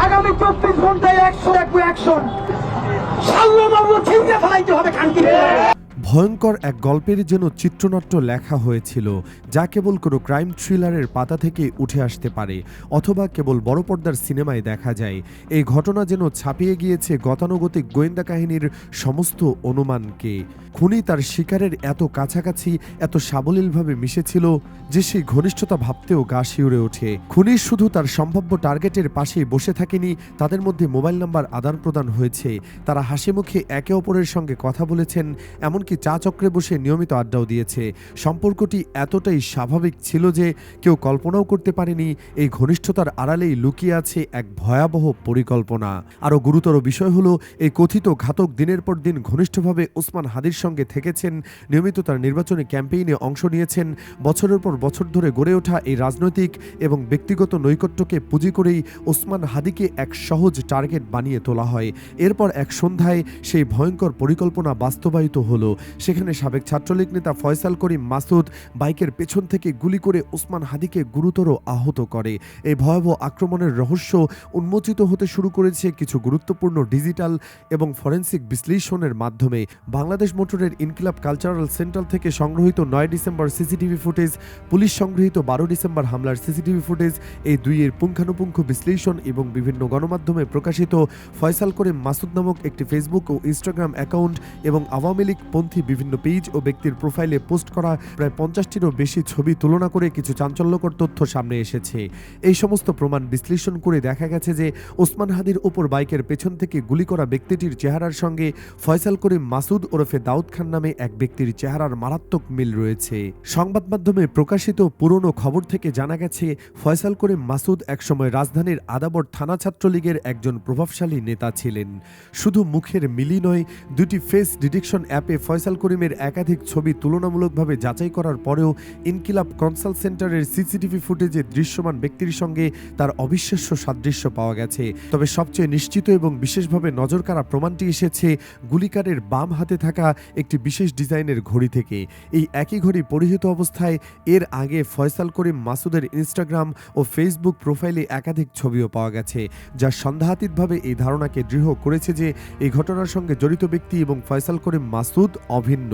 আগামী 24 ঘন্টায় 100 অ্যাকশন সাল্লাল্লাহু ছিঁড়ে ফেলাইতে হবে খানকি। ভয়ঙ্কর এক গল্পের যেন চিত্রনাট্য লেখা হয়েছিল, যা কেবল কোনো ক্রাইম থ্রিলারের পাতা থেকে উঠে আসতে পারে অথবা কেবল বড় পর্দার সিনেমায় দেখা যায়। এই ঘটনা যেন ছাপিয়ে গিয়েছে গতানুগতিক গোয়েন্দা কাহিনীর সমস্ত অনুমানকে। খুনি তার শিকারের এত কাছাকাছি, এত সাবলীলভাবে মিশেছিল যে সেই ঘনিষ্ঠতা ভাবতেও গা শিউরে ওঠে। খুনি শুধু তার সম্ভাব্য টার্গেটের পাশেই বসে থাকেনি, তাদের মধ্যে মোবাইল নাম্বার আদান প্রদান হয়েছে, তারা হাসি মুখে একে অপরের সঙ্গে কথা বলেছেন, এমনকি চা চক্রে বসে নিয়মিত আড্ডাও দিয়েছে। সম্পর্কটি এতটাই স্বাভাবিক ছিল যে কেউ কল্পনাও করতে পারেনি এই ঘনিষ্ঠতার আড়ালেই লুকিয়ে আছে এক ভয়াবহ পরিকল্পনা। আরও গুরুতর বিষয় হলো, এই কথিত ঘাতক দিনের পর দিন ঘনিষ্ঠভাবে ওসমান হাদির সঙ্গে থেকেছেন, নিয়মিত তার নির্বাচনী ক্যাম্পেইনে অংশ নিয়েছেন। বছরের পর বছর ধরে গড়ে ওঠা এই রাজনৈতিক এবং ব্যক্তিগত নৈকট্যকে পুঁজি করেই ওসমান হাদিকে এক সহজ টার্গেট বানিয়ে তোলা হয়। এরপর এক সন্ধ্যায় সেই ভয়ঙ্কর পরিকল্পনা বাস্তবায়িত হলো। সেখানে সাবেক ছাত্রলীগ নেতা ফয়সাল করিম মাসুদ বাইকের পেছন থেকে গুলি করে ওসমান হাদিকে গুরুতর আহত করে। এই ভয়াবহ আক্রমণের রহস্য উন্মোচিত হতে শুরু করেছে কিছু গুরুত্বপূর্ণ ডিজিটাল এবং ফরেনসিক বিশ্লেষণের মাধ্যমে। বাংলাদেশ মোটরের ইনকিলাব কালচারাল সেন্টার থেকে সংগৃহীত 9 ডিসেম্বর সিসিটিভি ফুটেজ, পুলিশ সংগৃহীত 12 ডিসেম্বর হামলার সিসিটিভি ফুটেজ, এই দুইয়ের পুঙ্খানুপুঙ্খ বিশ্লেষণ এবং বিভিন্ন গণমাধ্যমে প্রকাশিত ফয়সাল করিম মাসুদ নামক একটি ফেসবুক ও ইনস্টাগ্রাম অ্যাকাউন্ট এবং আওয়ামী লীগ পন্থী বিভিন্ন পেজ ও ব্যক্তির প্রোফাইলে পোস্ট করা প্রায় 50টিরও বেশি ছবি তুলনা করে কিছু চাঞ্চল্যকর তথ্য সামনে এসেছে। এই সমস্ত প্রমাণ বিশ্লেষণ করে দেখা গেছে যে ওসমান হাদির ওপর বাইকের পেছন থেকে গুলি করা ব্যক্তিটির চেহারার সঙ্গে ফয়সাল করিম মাসুদ ওরফে দাউদ খান নামে এক ব্যক্তির চেহারার মারাত্মক মিল রয়েছে। সংবাদ মাধ্যমে প্রকাশিত পুরনো খবর থেকে জানা গেছে, ফয়সাল করিম মাসুদ একসময় রাজধানীর আদাবর থানা ছাত্রলীগের একজন প্রভাবশালী নেতা ছিলেন। শুধু মুখের মিলই নয়, দুটি ফেস ডিটেকশন অ্যাপে ফয়সাল করিমের একাধিক ছবি তুলনামূলকভাবে যাচাই করার পরেও ইনকিলাব কনসাল্ট সেন্টারের সিসিটিভি ফুটেজে দৃশ্যমান ব্যক্তির সঙ্গে তার অবিশ্বাস্য সাদৃশ্য পাওয়া গেছে। তবে সবচেয়ে নিশ্চিত এবং বিশেষভাবে নজরকাড়া প্রমাণটি এসেছে গুলিকারের বাম হাতে থাকা একটি বিশেষ ডিজাইনের ঘড়ি থেকে। এই একই ঘড়ি পরিহিত অবস্থায় এর আগে ফয়সাল করিম মাসুদের ইনস্টাগ্রাম ও ফেসবুক প্রোফাইলে একাধিক ছবিও পাওয়া গেছে, যা সন্দেহাতীতভাবে এই ধারণাকে দৃঢ় করেছে যে এই ঘটনার সঙ্গে জড়িত ব্যক্তি এবং ফয়সাল করিম মাসুদ অভিন্ন।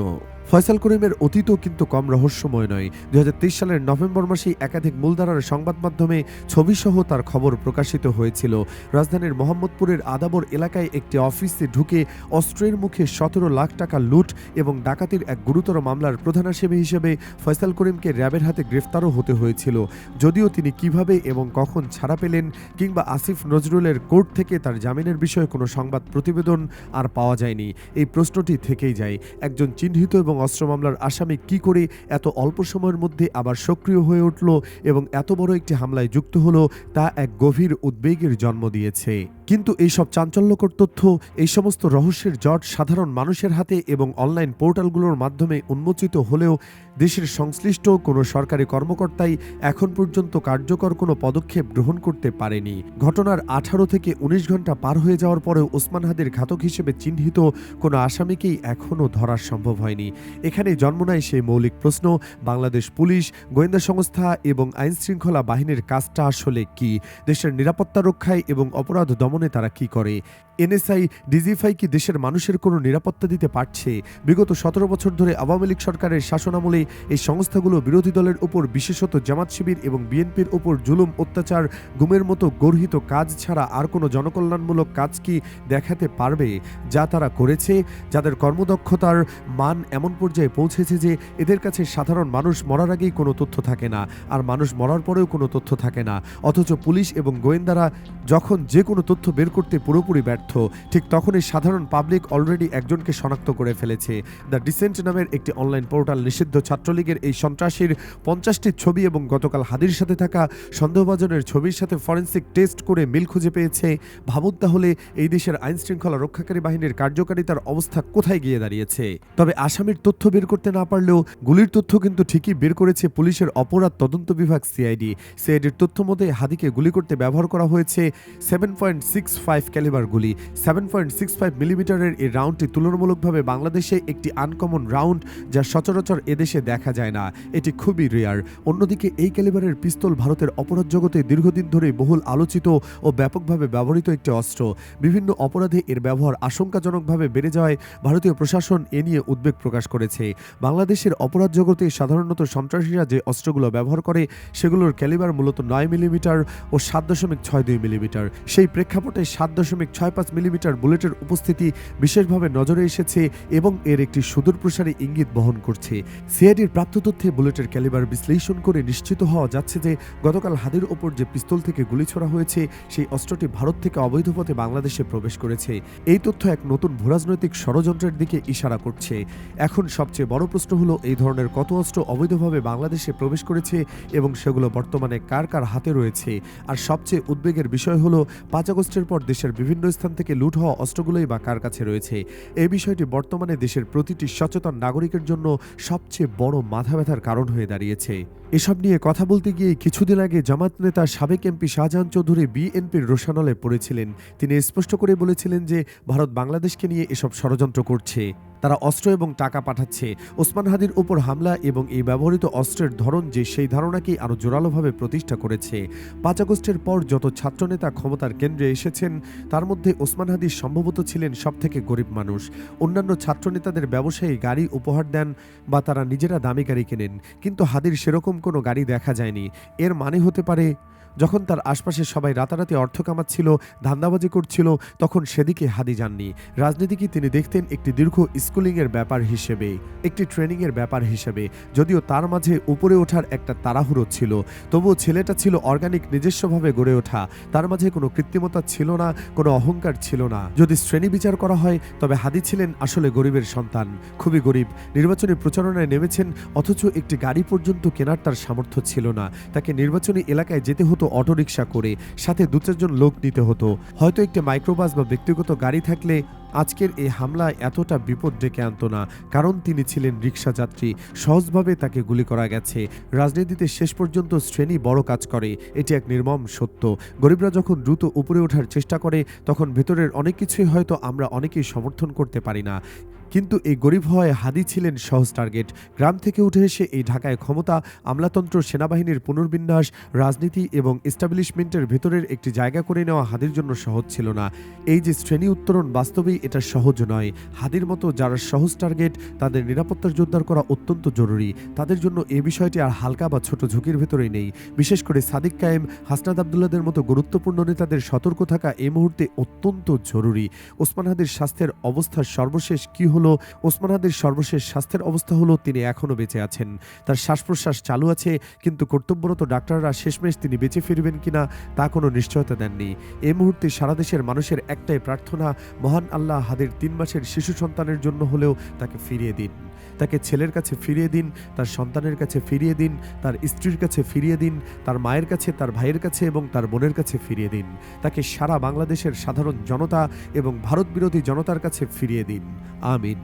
ফয়সাল করিমের অতীতও কিন্তু কম রহস্যময় নয়। 2023 সালের নভেম্বর মাসে একাধিক মূলধারার সংবাদ মাধ্যমে ছবিসহ তার খবর প্রকাশিত হয়েছিল। রাজধানীর মোহাম্মদপুরের আদাবর এলাকায় একটি অফিসে ঢুকে অস্ত্রের মুখে 17 লাখ টাকা লুট এবং ডাকাতির এক গুরুতর মামলার প্রধান আসামি হিসেবে ফয়সাল করিমকে র্যাবের হাতে গ্রেফতারও হতে হয়েছিল। যদিও তিনি কিভাবে এবং কখন ছাড়া পেলেন কিংবা আসিফ নজরুলের কোর্ট থেকে তার জামিনের বিষয়ে কোনো সংবাদ প্রতিবেদন আর পাওয়া যায়নি। এই প্রশ্নটি থেকেই যায়, একজন চিহ্নিত এবং অস্ত্র মামলার আসামি কি করে এত অল্প সময়ের মধ্যে আবার সক্রিয় হয়ে উঠল এবং এত বড় একটি হামলায় যুক্ত হলো, তা এক গভীর উদ্বেগের জন্ম দিয়েছে। কিন্তু এই সব চাঞ্চল্যকর তথ্য, এই সমস্ত রহস্যের জট সাধারণ মানুষের হাতে এবং অনলাইন পোর্টালগুলোর মাধ্যমে উন্মোচিত হলেও দেশের সংশ্লিষ্ট কোনো সরকারি কর্মকর্তাই এখন পর্যন্ত কার্যকর কোনো পদক্ষেপ গ্রহণ করতে পারেনি। ঘটনার 18 থেকে 19 ঘন্টা পার হয়ে যাওয়ার পরেও ওসমান হাদির ঘাতক হিসেবে চিহ্নিত কোনো আসামিকেই এখনও ধরা সম্ভব হয়নি। এখানে জন্ম নেয় সেই মৌলিক প্রশ্ন, বাংলাদেশ পুলিশ, গোয়েন্দা সংস্থা এবং আইনশৃঙ্খলা বাহিনীর কাজটা আসলে কি? দেশের নিরাপত্তা রক্ষায় এবং অপরাধ দমনে তারা কি করে? এনএসআই, ডিজিএফআই কি দেশের মানুষের কোনো নিরাপত্তা দিতে পারছে? বিগত 17 বছর ধরে আওয়ামী লীগ সরকারের শাসনামলে এই সংস্থাগুলো বিরোধী দলের উপর, বিশেষত জামাত শিবির এবং বিএনপির উপর জুলুম, অত্যাচার, গুমের মতো গর্হিত কাজ ছাড়া আর কোনো জনকল্যাণমূলক কাজ কি দেখাতে পারবে? যা তারা করেছে, যাদের কর্মদক্ষতার মান এমন পর্যায়ে পৌঁছেছে যে এদের কাছে সাধারণ মানুষ মরার আগেই কোনো তথ্য থাকে না, আর মানুষ মরার পরেও কোনো তথ্য থাকে না। অথচ পুলিশ এবং গোয়েন্দারা যখন যে কোনো তথ্য বের করতে পুরোপুরি ব্যর্থ, ঠিক তখনই সাধারণ পাবলিক অলরেডি একজনকে শনাক্ত করে ফেলেছে। দ্য ডিসেন্ট নামের একটি অনলাইন পোর্টাল নিষিদ্ধ ছাত্রলীগের এই সন্ত্রাসীর 50টি ছবি এবং গতকাল হাদির সাথে থাকা সন্দেহভাজনের ছবির সাথে ফরেনসিক টেস্ট করে মিল খুঁজে পেয়েছে। ভাবুন তাহলে এই দেশের আইন শৃঙ্খলা রক্ষাকারী বাহিনীর কার্যকারিতার অবস্থা কোথায় গিয়ে দাঁড়িয়েছে। তবে আসামির তথ্য বের করতে না পারলেও গুলির তথ্য কিন্তু ঠিকই বের করেছে পুলিশের অপরাধ তদন্ত বিভাগ সিআইডির তথ্য মতে হাদিকে গুলি করতে ব্যবহার করা হয়েছে 7.65 ক্যালিবার গুলি। 7.65 মিলিমিটারের এই রাউন্ডটি তুলনামূলকভাবে বাংলাদেশে একটি আনকমন রাউন্ড, যা সচরাচর এদেশে দেখা যায় না, এটি খুবই রেয়ার। অন্যদিকে এই ক্যালিবারের পিস্তল ভারতের অপরাধ জগতে দীর্ঘদিন ধরে বহুল আলোচিত ও ব্যাপকভাবে ব্যবহৃত একটি অস্ত্র। বিভিন্ন অপরাধে এর ব্যবহার আশঙ্কাজনকভাবে বেড়ে যাওয়ায় ভারতীয় প্রশাসন এ নিয়ে উদ্বেগ প্রকাশ করেছে। বাংলাদেশের অপরাধ জগতে সাধারণত সন্ত্রাসীরা যে অস্ত্রগুলো ব্যবহার করে সেগুলোর ক্যালিবার মূলত 9 মিলিমিটার ও 7.62 মিলিমিটার। সেই প্রেক্ষাপটে 7.65 মিলিমিটার বুলেটের উপস্থিতি বিশেষভাবে নজরে এসেছে এবং এর একটি সুদূরপ্রসারী ইঙ্গিত বহন করছে। সিআইডির প্রাপ্ত তথ্যে বুলেটের ক্যালিবার বিশ্লেষণ করে নিশ্চিত হওয়া যাচ্ছে যে গতকাল হাদির ওপর যে পিস্তল থেকে গুলি ছোড়া হয়েছে সেই অস্ত্রটি ভারত থেকে অবৈধ পথে বাংলাদেশে প্রবেশ করেছে। এই তথ্য এক নতুন ভূরাজনৈতিক ষড়যন্ত্রের দিকে ইশারা করছে। এখন সবচেয়ে বড় প্রশ্ন হলো এই ধরনের কত অস্ত্র অবৈধভাবে বাংলাদেশে প্রবেশ করেছে এবং সেগুলো বর্তমানে কার কার হাতে রয়েছে। আর সবচেয়ে উদ্বেগের বিষয় হলো 5 আগস্টের পর দেশের বিভিন্ন স্থান থেকে লুট হওয়া অস্ত্রগুলোই বা কার কাছে রয়েছে। এই বিষয়টি বর্তমানে দেশের প্রতিটি সচেতন নাগরিকের জন্য সবচেয়ে বড় মাথা ব্যথার কারণ হয়ে দাঁড়িয়েছে। এসব নিয়ে কথা বলতে গিয়ে কিছুদিন আগে জামাত নেতা সাবেক এমপি শাহজাহান চৌধুরী বিএনপির রোষানলে পড়েছিলেন। তিনি স্পষ্ট করে বলেছিলেন যে ভারত বাংলাদেশকে নিয়ে এসব ষড়যন্ত্র করছে, তারা অস্ত্র এবং টাকা পাঠাচ্ছে। ওসমান হাদির উপর হামলা এবং এই ব্যবহৃত অস্ত্রের ধরন যে সেই ধারণাকেই আরও জোরালোভাবে প্রতিষ্ঠা করেছে। 5 আগস্টের পর যত ছাত্রনেতা ক্ষমতার কেন্দ্রে এসেছেন তার মধ্যে ওসমান হাদি সম্ভবত ছিলেন সবথেকে গরিব মানুষ। অন্যান্য ছাত্রনেতাদের ব্যবসায়ী গাড়ি উপহার দেন বা তারা নিজেরা দামি গাড়ি কেনেন, কিন্তু হাদির সেরকম কোনো গাড়ি দেখা যায়নি। এর মানে হতে পারে যখন তার আশপাশে সবাই রাতারাতি অর্থ কামাচ্ছিল, ধান্দাবাজি করছিল, তখন সেদিকে হাদি যাননি। রাজনীতিকে তিনি দেখতেন একটি দীর্ঘ স্কুলিংয়ের ব্যাপার হিসেবে, একটি ট্রেনিংয়ের ব্যাপার হিসেবে। যদিও তার মাঝে উপরে ওঠার একটা তাড়াহুড়ো ছিল, তবুও ছেলেটা ছিল অর্গানিক, নিজস্বভাবে গড়ে ওঠা। তার মাঝে কোনো কৃত্রিমতা ছিল না, কোনো অহংকার ছিল না। যদি শ্রেণী বিচার করা হয় তবে হাদি ছিলেন আসলে গরিবের সন্তান, খুবই গরিব। নির্বাচনী প্রচারণায় নেমেছেন অথচ একটি গাড়ি পর্যন্ত কেনার তার সামর্থ্য ছিল না। তাকে নির্বাচনী এলাকায় যেতে হতো অটোরিকশা করে, সাথে 2-4 জন লোক নিতে হতো। হয়তো একটি মাইক্রোবাস বা ব্যক্তিগত গাড়ি থাকলে আজকের এই হামলায় এতটা বিপদ ডেকে আনতো না, কারণ তিনি ছিলেন রিকশা যাত্রী। সহজভাবে তাকে গুলি করা গেছে। রাজনীতিতে শেষ পর্যন্ত শ্রেণী বড় কাজ করে, এটি এক নির্মম সত্য। গরিবরা যখন দ্রুত উপরে ওঠার চেষ্টা করে তখন ভেতরের অনেক কিছুই হয়তো আমরা অনেকেই সমর্থন করতে পারি না, কিন্তু এই গরিব হওয়ায় হাদি ছিলেন সহজ টার্গেট। গ্রাম থেকে উঠে এসে এই ঢাকায় ক্ষমতা, আমলাতন্ত্র, সেনাবাহিনীর পুনর্বিন্যাস, রাজনীতি এবং এস্টাবলিশমেন্টের ভেতরের একটি জায়গা করে নেওয়া হাদির জন্য সহজ ছিল না। এই যে শ্রেণী উত্তরণ, বাস্তবেই এটা সহজ নয়। হাদির মতো যারা সহজ টার্গেট তাদের নিরাপত্তার জোরদার করা অত্যন্ত জরুরি। তাদের জন্য এই বিষয়টি আর হালকা বা ছোট ঝুঁকির ভেতরেই নেই। বিশেষ করে সাদিক কায়েম, হাসনাত আবদুল্লাদের মতো গুরুত্বপূর্ণ নেতাদের সতর্ক থাকা এই মুহূর্তে অত্যন্ত জরুরি। ওসমান হাদির স্বাস্থ্যের অবস্থার সর্বশেষ কি হলো? ওসমান হাদির সর্বশেষ স্বাস্থ্যের অবস্থা হলো তিনি এখনও বেঁচে আছেন, তার শ্বাস প্রশ্বাস চালু আছে, কিন্তু কর্তব্যরত ডাক্তাররা শেষমেশ তিনি বেঁচে ফিরবেন কিনা তা কোনো নিশ্চয়তা দেননি। এই মুহূর্তে সারা দেশের মানুষের একটাই প্রার্থনা, মহান আল্লাহ হাদির 3 মাসের শিশু সন্তানের জন্য হলেও তাকে ফিরিয়ে দিন। তাকে ছেলের কাছে ফিরিয়ে দিন, তার সন্তানের কাছে ফিরিয়ে দিন, তার স্ত্রীর কাছে ফিরিয়ে দিন, তার মায়ের কাছে, তার ভাইয়ের কাছে এবং তার বোনের কাছে ফিরিয়ে দিন। তাকে সারা বাংলাদেশের সাধারণ জনতা এবং ভারত বিরোধী জনতার কাছে ফিরিয়ে দিন। আমিন।